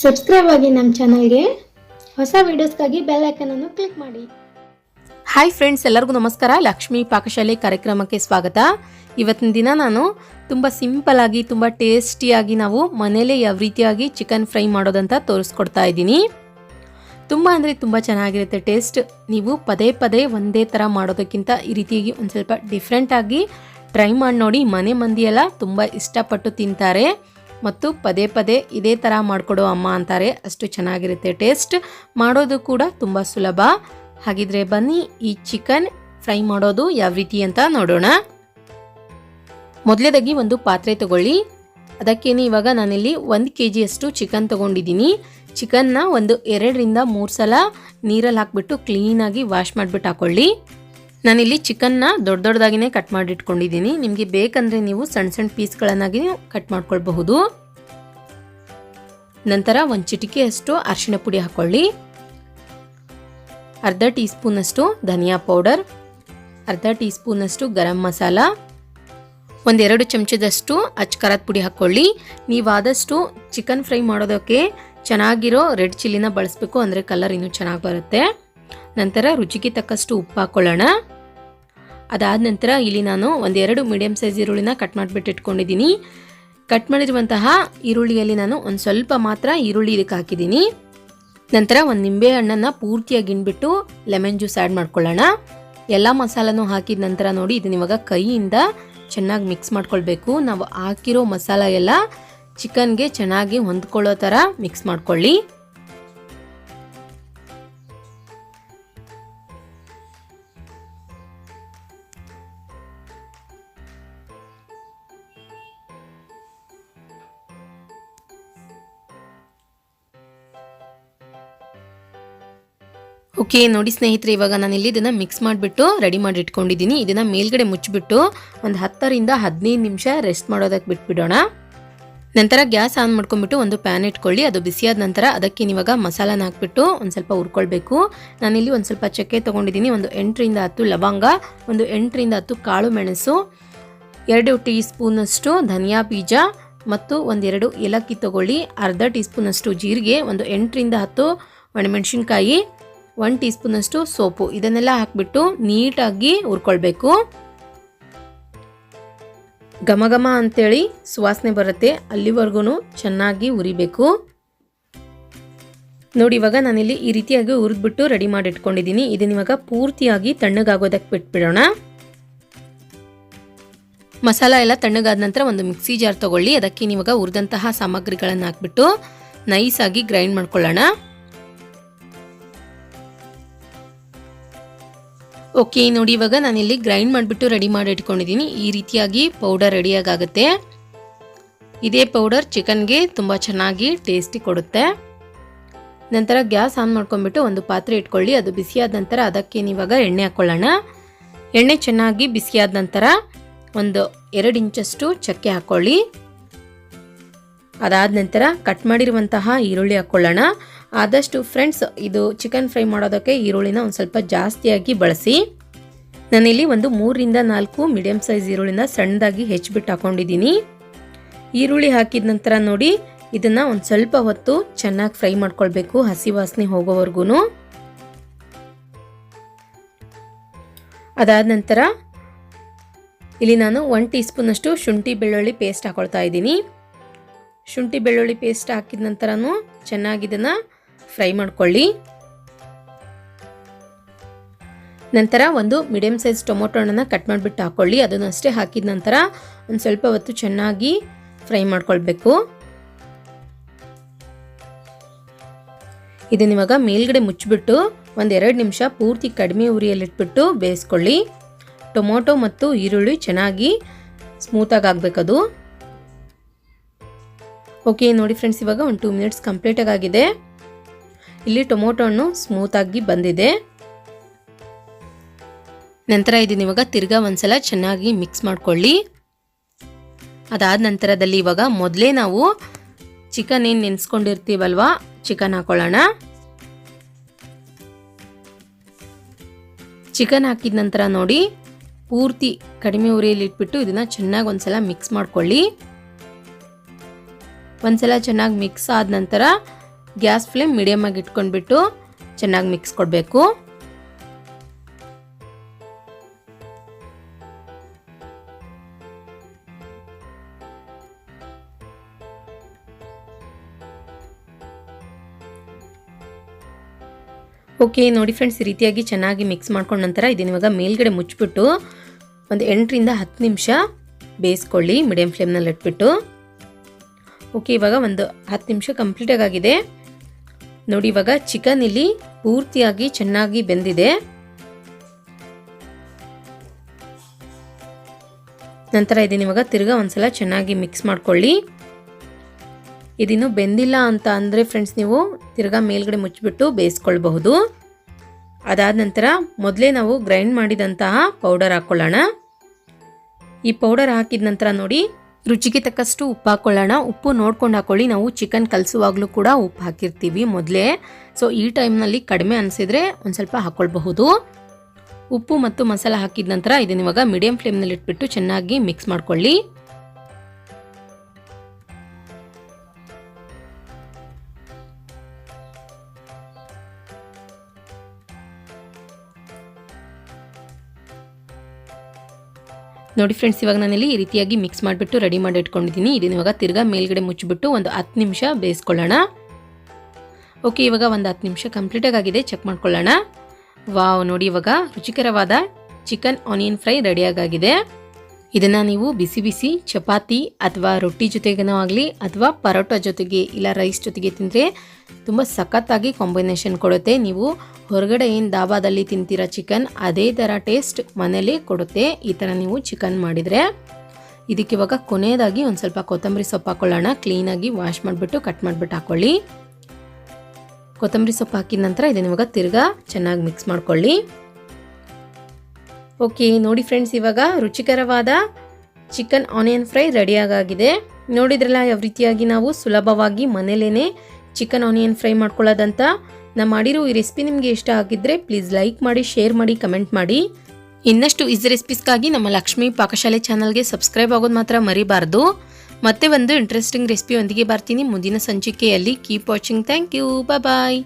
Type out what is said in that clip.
Subscribe ಆಗಿ ನಮ್ಮ ಚಾನಲ್ಗೆ. ಹೊಸ ವಿಡಿಯೋಸ್ಗಾಗಿ ಬೆಲ್ ಐಕಾನ್ ಅನ್ನು ಕ್ಲಿಕ್ ಮಾಡಿ. ಹಾಯ್ ಫ್ರೆಂಡ್ಸ್, ಎಲ್ಲರಿಗೂ ನಮಸ್ಕಾರ. ಲಕ್ಷ್ಮಿ ಪಾಕಶಾಲೆ ಕಾರ್ಯಕ್ರಮಕ್ಕೆ ಸ್ವಾಗತ. ಇವತ್ತಿನ ದಿನ ನಾನು ತುಂಬ ಸಿಂಪಲ್ ಆಗಿ ತುಂಬ ಟೇಸ್ಟಿಯಾಗಿ ನಾವು ಮನೆಯಲ್ಲೇ ಯಾವ ರೀತಿಯಾಗಿ ಚಿಕನ್ ಫ್ರೈ ಮಾಡೋದಂತ ತೋರಿಸ್ಕೊಡ್ತಾ ಇದ್ದೀನಿ. ತುಂಬ ಅಂದರೆ ತುಂಬ ಚೆನ್ನಾಗಿರುತ್ತೆ ಟೇಸ್ಟ್. ನೀವು ಪದೇ ಪದೇ ಒಂದೇ ಥರ ಮಾಡೋದಕ್ಕಿಂತ ಈ ರೀತಿಯಾಗಿ ಒಂದು ಸ್ವಲ್ಪ ಡಿಫ್ರೆಂಟಾಗಿ ಟ್ರೈ ಮಾಡಿ ನೋಡಿ. ಮನೆ ಮಂದಿಯೆಲ್ಲ ತುಂಬ ಇಷ್ಟಪಟ್ಟು ತಿಂತಾರೆ ಮತ್ತು ಪದೇ ಪದೇ ಇದೇ ಥರ ಮಾಡಿಕೊಡೋ ಅಮ್ಮ ಅಂತಾರೆ. ಅಷ್ಟು ಚೆನ್ನಾಗಿರುತ್ತೆ ಟೇಸ್ಟ್. ಮಾಡೋದು ಕೂಡ ತುಂಬ ಸುಲಭ. ಹಾಗಿದ್ರೆ ಬನ್ನಿ ಈ ಚಿಕನ್ ಫ್ರೈ ಮಾಡೋದು ಯಾವ ರೀತಿ ಅಂತ ನೋಡೋಣ. ಮೊದಲೇದಾಗಿ ಒಂದು ಪಾತ್ರೆ ತಗೊಳ್ಳಿ. ಅದಕ್ಕೇನೆ ಇವಾಗ ನಾನಿಲ್ಲಿ 1 kg ಅಷ್ಟು ಚಿಕನ್ ತಗೊಂಡಿದ್ದೀನಿ. ಚಿಕನ್ನ ಒಂದು 2 ರಿಂದ 3 ಸಲ ನೀರಲ್ಲಿ ಹಾಕ್ಬಿಟ್ಟು ಕ್ಲೀನಾಗಿ ವಾಶ್ ಮಾಡಿಬಿಟ್ಟು ಹಾಕೊಳ್ಳಿ. ನಾನಿಲ್ಲಿ ಚಿಕನ್ನ ದೊಡ್ಡದಾಗಿನೇ ಕಟ್ ಮಾಡಿ ಇಟ್ಕೊಂಡಿದ್ದೀನಿ. ನಿಮಗೆ ಬೇಕಂದರೆ ನೀವು ಸಣ್ಣ ಸಣ್ಣ ಪೀಸ್ಗಳನ್ನಾಗಿ ಕಟ್ ಮಾಡ್ಕೊಳ್ಬಹುದು. ನಂತರ 1 ಚಿಟಿಕೆ ಅಷ್ಟು ಅರಿಶಿಣ ಪುಡಿ ಹಾಕೊಳ್ಳಿ. ಅರ್ಧ ಟೀ ಸ್ಪೂನ್ ಅಷ್ಟು ಧನಿಯಾ ಪೌಡರ್, ಅರ್ಧ ಟೀ ಸ್ಪೂನ್ ಅಷ್ಟು ಗರಂ ಮಸಾಲ, 1-2 ಚಮಚದಷ್ಟು ಅಚ್ಕಾರದ ಪುಡಿ ಹಾಕೊಳ್ಳಿ. ನೀವಾದಷ್ಟು ಚಿಕನ್ ಫ್ರೈ ಮಾಡೋದಕ್ಕೆ ಚೆನ್ನಾಗಿರೋ ರೆಡ್ ಚಿಲ್ಲಿನ ಬಳಸಬೇಕು, ಅಂದರೆ ಕಲರ್ ಇನ್ನೂ ಚೆನ್ನಾಗಿ ಬರುತ್ತೆ. ನಂತರ ರುಚಿಗೆ ತಕ್ಕಷ್ಟು ಉಪ್ಪು ಹಾಕೊಳ್ಳೋಣ. ಅದಾದ ನಂತರ ಇಲ್ಲಿ ನಾನು 1-2 ಮೀಡಿಯಂ ಸೈಜ್ ಈರುಳ್ಳಿನ ಕಟ್ ಮಾಡಿಬಿಟ್ಟು ಇಟ್ಕೊಂಡಿದ್ದೀನಿ. ಕಟ್ ಮಾಡಿರುವಂತಹ ಈರುಳ್ಳಿಯಲ್ಲಿ ನಾನು ಒಂದು ಸ್ವಲ್ಪ ಮಾತ್ರ ಈರುಳ್ಳಿ ಇದಕ್ಕೆ ಹಾಕಿದ್ದೀನಿ. ನಂತರ ಒಂದು ನಿಂಬೆ ಹಣ್ಣನ್ನು ಪೂರ್ತಿಯಾಗಿ ಹಿಂಡ್ಬಿಟ್ಟು ಲೆಮನ್ ಜ್ಯೂಸ್ ಆ್ಯಡ್ ಮಾಡ್ಕೊಳ್ಳೋಣ. ಎಲ್ಲ ಮಸಾಲನೂ ಹಾಕಿದ ನಂತರ ನೋಡಿ, ಇದನ್ನ ಇವಾಗ ಕೈಯಿಂದ ಚೆನ್ನಾಗಿ ಮಿಕ್ಸ್ ಮಾಡ್ಕೊಳ್ಬೇಕು. ನಾವು ಹಾಕಿರೋ ಮಸಾಲ ಎಲ್ಲ ಚಿಕನ್ಗೆ ಚೆನ್ನಾಗಿ ಹೊಂದ್ಕೊಳ್ಳೋ ಥರ ಮಿಕ್ಸ್ ಮಾಡ್ಕೊಳ್ಳಿ. ಓಕೆ ನೋಡಿ ಸ್ನೇಹಿತರೆ, ಇವಾಗ ನಾನಿಲ್ಲಿ ಇದನ್ನು ಮಿಕ್ಸ್ ಮಾಡಿಬಿಟ್ಟು ರೆಡಿ ಮಾಡಿ ಇಟ್ಕೊಂಡಿದ್ದೀನಿ. ಇದನ್ನು ಮೇಲ್ಗಡೆ ಮುಚ್ಚಿಬಿಟ್ಟು ಒಂದು 10 ರಿಂದ 15 ನಿಮಿಷ ರೆಸ್ಟ್ ಮಾಡೋದಕ್ಕೆ ಬಿಟ್ಬಿಡೋಣ. ನಂತರ ಗ್ಯಾಸ್ ಆನ್ ಮಾಡ್ಕೊಂಡ್ಬಿಟ್ಟು ಒಂದು ಪ್ಯಾನ್ ಇಟ್ಕೊಳ್ಳಿ. ಅದು ಬಿಸಿಯಾದ ನಂತರ ಅದಕ್ಕೆ ಇವಾಗ ಮಸಾಲಾನ ಹಾಕ್ಬಿಟ್ಟು ಒಂದು ಸ್ವಲ್ಪ ಹುರ್ಕೊಳ್ಬೇಕು. ನಾನಿಲ್ಲಿ ಒಂದು ಸ್ವಲ್ಪ ಚಕ್ಕೆ ತೊಗೊಂಡಿದ್ದೀನಿ. ಒಂದು 8 ರಿಂದ 10 ಲವಂಗ, ಒಂದು 8 ರಿಂದ 10 ಕಾಳು ಮೆಣಸು, 2 ಟೀ ಸ್ಪೂನಷ್ಟು ಧನಿಯಾ ಬೀಜ ಮತ್ತು 1-2 ಏಲಕ್ಕಿ ತೊಗೊಳ್ಳಿ. ಅರ್ಧ ಟೀ ಸ್ಪೂನಷ್ಟು ಜೀರಿಗೆ, ಒಂದು 8 ರಿಂದ 10 ಒಣಮೆಣಸಿನ್ಕಾಯಿ, 1 ಟೀ ಸ್ಪೂನಷ್ಟು ಸೋಪು, ಇದನ್ನೆಲ್ಲ ಹಾಕ್ಬಿಟ್ಟು ನೀಟಾಗಿ ಹುರ್ಕೊಳ್ಬೇಕು. ಘಮ ಘಮ ಅಂತೇಳಿ ಸುವಾಸನೆ ಬರುತ್ತೆ, ಅಲ್ಲಿವರೆಗೂ ಚೆನ್ನಾಗಿ ಹುರಿಬೇಕು. ನೋಡಿ ಇವಾಗ ನಾನಿಲ್ಲಿ ಈ ರೀತಿಯಾಗಿ ಹುರಿದ್ಬಿಟ್ಟು ರೆಡಿ ಮಾಡಿ ಇಟ್ಕೊಂಡಿದ್ದೀನಿ. ಇದನ್ನ ಇವಾಗ ಪೂರ್ತಿಯಾಗಿ ತಣ್ಣಗಾಗೋದಕ್ಕೆ ಬಿಟ್ಬಿಡೋಣ. ಮಸಾಲ ಎಲ್ಲ ತಣ್ಣಗಾದ ನಂತರ ಒಂದು ಮಿಕ್ಸಿ ಜಾರ್ ತಗೊಳ್ಳಿ. ಅದಕ್ಕೆ ಇವಾಗ ಹುರಿದಂತಹ ಸಾಮಗ್ರಿಗಳನ್ನು ಹಾಕ್ಬಿಟ್ಟು ನೈಸಾಗಿ ಗ್ರೈಂಡ್ ಮಾಡ್ಕೊಳ್ಳೋಣ. ಓಕೆ ನೋಡಿ, ಇವಾಗ ನಾನಿಲ್ಲಿ ಗ್ರೈಂಡ್ ಮಾಡಿಬಿಟ್ಟು ರೆಡಿ ಮಾಡಿ ಇಟ್ಕೊಂಡಿದ್ದೀನಿ. ಈ ರೀತಿಯಾಗಿ ಪೌಡರ್ ರೆಡಿಯಾಗುತ್ತೆ. ಇದೇ ಪೌಡರ್ ಚಿಕನ್ಗೆ ತುಂಬ ಚೆನ್ನಾಗಿ ಟೇಸ್ಟಿ ಕೊಡುತ್ತೆ. ನಂತರ ಗ್ಯಾಸ್ ಆನ್ ಮಾಡ್ಕೊಂಡ್ಬಿಟ್ಟು ಒಂದು ಪಾತ್ರೆ ಇಟ್ಕೊಳ್ಳಿ. ಅದು ಬಿಸಿಯಾದ ನಂತರ ಅದಕ್ಕೆ ಇವಾಗ ಎಣ್ಣೆ ಹಾಕ್ಕೊಳ್ಳೋಣ. ಎಣ್ಣೆ ಚೆನ್ನಾಗಿ ಬಿಸಿಯಾದ ನಂತರ ಒಂದು 2 ಇಂಚಷ್ಟು ಚಕ್ಕೆ ಹಾಕ್ಕೊಳ್ಳಿ. ಅದಾದ ನಂತರ ಕಟ್ ಮಾಡಿರುವಂತಹ ಈರುಳ್ಳಿ ಹಾಕ್ಕೊಳ್ಳೋಣ. ಆದಷ್ಟು ಫ್ರೆಂಡ್ಸ್, ಇದು ಚಿಕನ್ ಫ್ರೈ ಮಾಡೋದಕ್ಕೆ ಈರುಳ್ಳಿನ ಒಂದು ಸ್ವಲ್ಪ ಜಾಸ್ತಿಯಾಗಿ ಬಳಸಿ. ನಾನಿಲ್ಲಿ ಒಂದು 3 ರಿಂದ 4 ಮೀಡಿಯಂ ಸೈಜ್ ಈರುಳ್ಳಿನ ಸಣ್ಣದಾಗಿ ಹೆಚ್ಚಿಬಿಟ್ಟು ಹಾಕೊಂಡಿದ್ದೀನಿ. ಈರುಳ್ಳಿ ಹಾಕಿದ ನಂತರ ನೋಡಿ, ಇದನ್ನು ಒಂದು ಸ್ವಲ್ಪ ಹೊತ್ತು ಚೆನ್ನಾಗಿ ಫ್ರೈ ಮಾಡ್ಕೊಳ್ಬೇಕು, ಹಸಿ ವಾಸನೆ ಹೋಗೋವರೆಗೂ. ಅದಾದ ನಂತರ ಇಲ್ಲಿ ನಾನು 1 ಟೀ ಸ್ಪೂನಷ್ಟು ಶುಂಠಿ ಬೆಳ್ಳುಳ್ಳಿ ಪೇಸ್ಟ್ ಹಾಕೊಳ್ತಾ ಇದ್ದೀನಿ. ಶುಂಠಿ ಬೆಳ್ಳುಳ್ಳಿ ಪೇಸ್ಟ್ ಹಾಕಿದ ನಂತರನೂ ಚೆನ್ನಾಗಿ ಇದನ್ನು ಫ್ರೈ ಮಾಡ್ಕೊಳ್ಳಿ. ನಂತರ ಒಂದು ಮೀಡಿಯಂ ಸೈಜ್ ಟೊಮೊಟೊ ಹಣ್ಣನ್ನು ಕಟ್ ಮಾಡಿಬಿಟ್ಟು ಹಾಕ್ಕೊಳ್ಳಿ. ಅದನ್ನು ಅಷ್ಟೇ ಹಾಕಿದ ನಂತರ ಒಂದು ಸ್ವಲ್ಪ ಹೊತ್ತು ಚೆನ್ನಾಗಿ ಫ್ರೈ ಮಾಡ್ಕೊಳ್ಬೇಕು. ಇದನ್ನ ಇವಾಗ ಮೇಲ್ಗಡೆ ಮುಚ್ಚಿಬಿಟ್ಟು 1-2 ನಿಮಿಷ ಪೂರ್ತಿ ಕಡಿಮೆ ಉರಿಯಲ್ಲಿಟ್ಬಿಟ್ಟು ಬೇಯಿಸ್ಕೊಳ್ಳಿ. ಟೊಮೊಟೊ ಮತ್ತು ಈರುಳ್ಳಿ ಚೆನ್ನಾಗಿ ಸ್ಮೂತಾಗಿ ಆಗಬೇಕದು. ಓಕೆ ನೋಡಿ ಫ್ರೆಂಡ್ಸ್, ಇವಾಗ ಒಂದು 2 ಮಿನಿಟ್ಸ್ ಕಂಪ್ಲೀಟಾಗಿ ಆಗಿದೆ. ಇಲ್ಲಿ ಟೊಮೊಟೊ ಹಣ್ಣು ಸ್ಮೂತಾಗಿ ಬಂದಿದೆ. ನಂತರ ಇದನ್ನ ಇವಾಗ ತಿರ್ಗಾ ಒಂದ್ಸಲ ಚೆನ್ನಾಗಿ ಮಿಕ್ಸ್ ಮಾಡ್ಕೊಳ್ಳಿ. ಅದಾದ ನಂತರದಲ್ಲಿ ಇವಾಗ ಮೊದಲೇ ನಾವು ಚಿಕನ್ ಏನು ನೆನೆಸ್ಕೊಂಡಿರ್ತೀವಲ್ವಾ, ಚಿಕನ್ ಹಾಕೊಳ್ಳೋಣ. ಚಿಕನ್ ಹಾಕಿದ ನಂತರ ನೋಡಿ, ಪೂರ್ತಿ ಕಡಿಮೆ ಉರಿಯಲ್ಲಿ ಇಟ್ಬಿಟ್ಟು ಇದನ್ನ ಚೆನ್ನಾಗಿ ಒಂದ್ಸಲ ಮಿಕ್ಸ್ ಮಾಡ್ಕೊಳ್ಳಿ. ಒಂದ್ಸಲ ಚೆನ್ನಾಗಿ ಮಿಕ್ಸ್ ಆದ ನಂತರ ಗ್ಯಾಸ್ ಫ್ಲೇಮ್ ಮೀಡಿಯಮ್ ಆಗಿ ಇಟ್ಕೊಂಡ್ಬಿಟ್ಟು ಚೆನ್ನಾಗಿ ಮಿಕ್ಸ್ ಕೊಡಬೇಕು. ಓಕೆ ನೋಡಿ ಫ್ರೆಂಡ್ಸ್, ಈ ರೀತಿಯಾಗಿ ಚೆನ್ನಾಗಿ ಮಿಕ್ಸ್ ಮಾಡ್ಕೊಂಡ ನಂತರ ಇದನ್ನ ಇವಾಗ ಮೇಲ್ಗಡೆ ಮುಚ್ಚಿಬಿಟ್ಟು ಒಂದು 8 ರಿಂದ 10 ನಿಮಿಷ ಬೇಯಿಸ್ಕೊಳ್ಳಿ ಮೀಡಿಯಂ ಫ್ಲೇಮ್ನಲ್ಲಿ ಇಟ್ಬಿಟ್ಟು. ಓಕೆ, ಇವಾಗ ಒಂದು 10 ನಿಮಿಷ ಕಂಪ್ಲೀಟಾಗಿ ಆಗಿದೆ ನೋಡಿ. ಇವಾಗ ಚಿಕನ್ ಇಲ್ಲಿ ಪೂರ್ತಿಯಾಗಿ ಚೆನ್ನಾಗಿ ಬೆಂದಿದೆ. ನಂತರ ಇದನ್ನ ಇವಾಗ ತಿರ್ಗಾ ಒಂದ್ಸಲ ಚೆನ್ನಾಗಿ ಮಿಕ್ಸ್ ಮಾಡ್ಕೊಳ್ಳಿ. ಇದಿನ್ನು ಬೆಂದಿಲ್ಲ ಅಂತ ಅಂದರೆ ಫ್ರೆಂಡ್ಸ್ ನೀವು ತಿರ್ಗಾ ಮೇಲ್ಗಡೆ ಮುಚ್ಚಿಬಿಟ್ಟು ಬೇಯಿಸ್ಕೊಳ್ಬಹುದು. ಅದಾದ ನಂತರ ಮೊದಲೇ ನಾವು ಗ್ರೈಂಡ್ ಮಾಡಿದಂತಹ ಪೌಡರ್ ಹಾಕ್ಕೊಳ್ಳೋಣ. ಈ ಪೌಡರ್ ಹಾಕಿದ ನಂತರ ನೋಡಿ ರುಚಿಗೆ ತಕ್ಕಷ್ಟು ಉಪ್ಪು ಹಾಕ್ಕೊಳ್ಳೋಣ. ಉಪ್ಪು ನೋಡ್ಕೊಂಡು ಹಾಕೊಳ್ಳಿ. ನಾವು ಚಿಕನ್ ಕಲಿಸುವಾಗಲೂ ಕೂಡ ಉಪ್ಪು ಹಾಕಿರ್ತೀವಿ ಮೊದಲೇ. ಸೊ ಈ ಟೈಮ್ನಲ್ಲಿ ಕಡಿಮೆ ಅನಿಸಿದರೆ ಒಂದು ಸ್ವಲ್ಪ ಹಾಕ್ಕೊಳ್ಬಹುದು. ಉಪ್ಪು ಮತ್ತು ಮಸಾಲ ಹಾಕಿದ ನಂತರ ಇದನ್ನ ಇವಾಗ ಮೀಡಿಯಂ ಫ್ಲೇಮ್ನಲ್ಲಿ ಇಟ್ಬಿಟ್ಟು ಚೆನ್ನಾಗಿ ಮಿಕ್ಸ್ ಮಾಡ್ಕೊಳ್ಳಿ. ನೋಡಿ ಫ್ರೆಂಡ್ಸ್, ಇವಾಗ ನಾನಿಲ್ಲಿ ಈ ರೀತಿಯಾಗಿ ಮಿಕ್ಸ್ ಮಾಡಿಬಿಟ್ಟು ರೆಡಿ ಮಾಡಿ ಇಟ್ಕೊಂಡಿದ್ದೀನಿ. ಇದನ್ನ ಇವಾಗ ತಿರ್ಗಾ ಮೇಲ್ಗಡೆ ಮುಚ್ಚಿಬಿಟ್ಟು ಒಂದು 10 ನಿಮಿಷ ಬೇಯಿಸ್ಕೊಳ್ಳೋಣ. ಓಕೆ, ಇವಾಗ ಒಂದು 10 ನಿಮಿಷ ಕಂಪ್ಲೀಟಾಗಿ ಆಗಿದೆ. ಚೆಕ್ ಮಾಡ್ಕೊಳ್ಳೋಣ. ವಾವ್, ನೋಡಿ ಇವಾಗ ರುಚಿಕರವಾದ ಚಿಕನ್ ಆನಿಯನ್ ಫ್ರೈ ರೆಡಿಯಾಗಿದೆ. ಇದನ್ನು ನೀವು ಬಿಸಿ ಬಿಸಿ ಚಪಾತಿ ಅಥವಾ ರೊಟ್ಟಿ ಜೊತೆಗೇನೋ ಆಗಲಿ ಅಥವಾ ಪರೋಟ ಜೊತೆಗೆ ಇಲ್ಲ ರೈಸ್ ಜೊತೆಗೆ ತಿಂದರೆ ತುಂಬ ಸಖತ್ತಾಗಿ ಕಾಂಬಿನೇಷನ್ ಕೊಡುತ್ತೆ. ನೀವು ಹೊರಗಡೆ ಏನು ದಾಬಾದಲ್ಲಿ ತಿಂತೀರ ಚಿಕನ್, ಅದೇ ಥರ ಟೇಸ್ಟ್ ಮನೇಲಿ ಕೊಡುತ್ತೆ ಈ ಥರ ನೀವು ಚಿಕನ್ ಮಾಡಿದರೆ. ಇದಕ್ಕೆ ಇವಾಗ ಕೊನೆಯದಾಗಿ ಒಂದು ಸ್ವಲ್ಪ ಕೊತ್ತಂಬರಿ ಸೊಪ್ಪು ಹಾಕ್ಕೊಳ್ಳೋಣ. ಕ್ಲೀನಾಗಿ ವಾಶ್ ಮಾಡಿಬಿಟ್ಟು ಕಟ್ ಮಾಡಿಬಿಟ್ಟು ಹಾಕ್ಕೊಳ್ಳಿ. ಕೊತ್ತಂಬರಿ ಸೊಪ್ಪು ಹಾಕಿದ ನಂತರ ಇದನ್ನು ಇವಾಗ ತಿರ್ಗಾ ಚೆನ್ನಾಗಿ ಮಿಕ್ಸ್ ಮಾಡ್ಕೊಳ್ಳಿ. ಓಕೆ ನೋಡಿ ಫ್ರೆಂಡ್ಸ್, ಇವಾಗ ರುಚಿಕರವಾದ ಚಿಕನ್ ಆನಿಯನ್ ಫ್ರೈ ರೆಡಿಯಾಗಿದೆ. ನೋಡಿದ್ರಲ್ಲ ಯಾವ ರೀತಿಯಾಗಿ ನಾವು ಸುಲಭವಾಗಿ ಮನೇಲೇನೆ ಚಿಕನ್ ಆನಿಯನ್ ಫ್ರೈ ಮಾಡ್ಕೊಳ್ಳೋದಂತ. ನಾ ಮಾಡಿರೋ ಈ ರೆಸಿಪಿ ನಿಮಗೆ ಇಷ್ಟ ಆಗಿದ್ದರೆ ಪ್ಲೀಸ್ ಲೈಕ್ ಮಾಡಿ, ಶೇರ್ ಮಾಡಿ, ಕಮೆಂಟ್ ಮಾಡಿ. ಇನ್ನಷ್ಟು ಈಸಿ ರೆಸಿಪೀಸ್ಗಾಗಿ ನಮ್ಮ ಲಕ್ಷ್ಮಿ ಪಾಕಶಾಲೆ ಚಾನಲ್ಗೆ ಸಬ್ಸ್ಕ್ರೈಬ್ ಆಗೋದು ಮಾತ್ರ ಮರಿಬಾರ್ದು. ಮತ್ತೆ ಒಂದು ಇಂಟ್ರೆಸ್ಟಿಂಗ್ ರೆಸಿಪಿ ಒಂದಿಗೆ ಬರ್ತೀನಿ ಮುಂದಿನ ಸಂಚಿಕೆಯಲ್ಲಿ. Keep watching. Thank you. Bye.